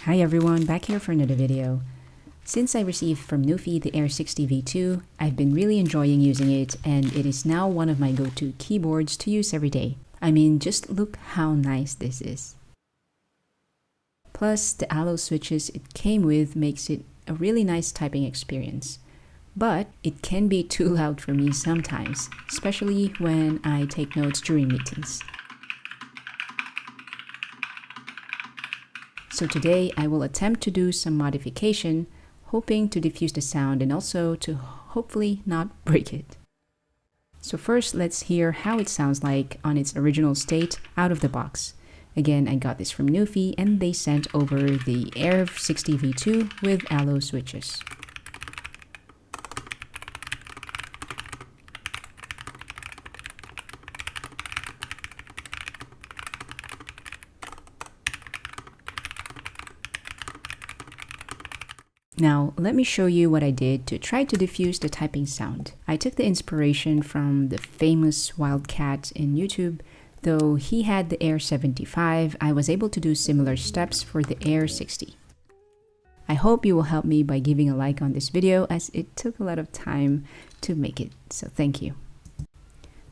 Hi everyone, back here for another video. Since I received from Nuphy the Air60 V2, I've been really enjoying using it, and it is now one of my go-to keyboards to use every day. I mean, just look how nice this is. Plus, the alloy switches it came with makes it a really nice typing experience. But it can be too loud for me sometimes, especially when I take notes during meetings. So today I will attempt to do some modification, hoping to diffuse the sound and also to hopefully not break it. So first, let's hear how it sounds like on its original state out of the box. Again, I got this from Nuphy and they sent over the Air60 V2 with alloy switches. Now, let me show you what I did to try to diffuse the typing sound. I took the inspiration from the famous Wildcat in YouTube. Though he had the Air75, I was able to do similar steps for the Air60. I hope you will help me by giving a like on this video as it took a lot of time to make it, so thank you.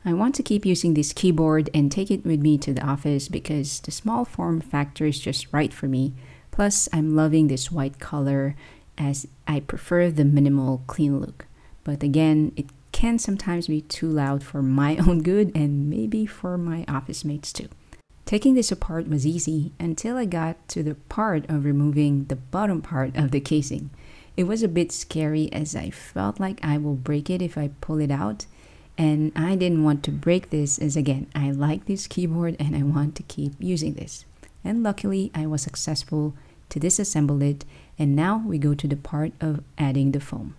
I want to keep using this keyboard and take it with me to the office because the small form factor is just right for me. Plus, I'm loving this white color as I prefer the minimal clean look. But again, it can sometimes be too loud for my own good and maybe for my office mates too. Taking this apart was easy until I got to the part of removing the bottom part of the casing. It was a bit scary as I felt like I will break it if I pull it out, and I didn't want to break this as again, I like this keyboard and I want to keep using this. And luckily I was successful to disassemble it, and now we go to the part of adding the foam.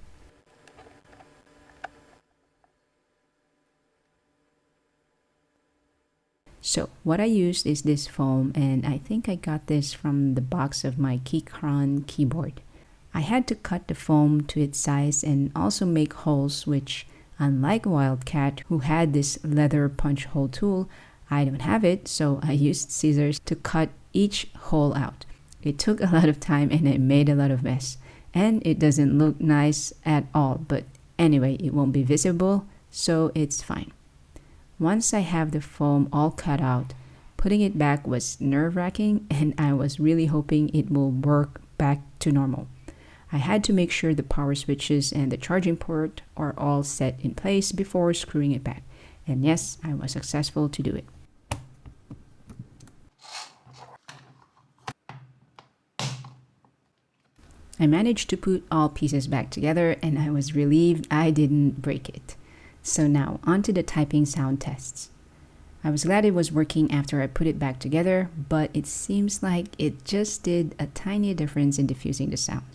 So what I used is this foam, and I think I got this from the box of my Keychron keyboard. I had to cut the foam to its size and also make holes, which unlike Wildcat who had this leather punch hole tool, I don't have it, so I used scissors to cut each hole out. It took a lot of time and it made a lot of mess, and it doesn't look nice at all, but anyway, it won't be visible, so it's fine. Once I have the foam all cut out, putting it back was nerve-wracking, and I was really hoping it will work back to normal. I had to make sure the power switches and the charging port are all set in place before screwing it back, and yes, I was successful to do it. I managed to put all pieces back together and I was relieved I didn't break it. So now onto the typing sound tests. I was glad it was working after I put it back together, but it seems like it just did a tiny difference in diffusing the sound.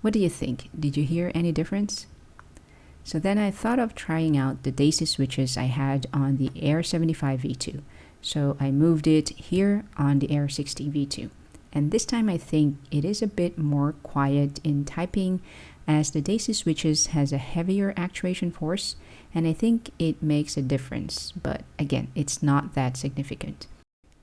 What do you think? Did you hear any difference? So then I thought of trying out the daisy switches I had on the Air75 V2. So I moved it here on the Air60 V2. And this time I think it is a bit more quiet in typing as the daisy switches has a heavier actuation force, and I think it makes a difference, but again, it's not that significant.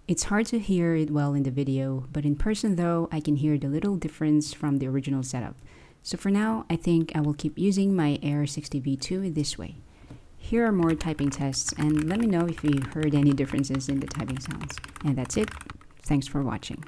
It's hard to hear it well in the video, but in person though, I can hear the little difference from the original setup. So for now, I think I will keep using my Air60 V2 this way. Here are more typing tests, and let me know if you heard any differences in the typing sounds. And that's it. Thanks for watching.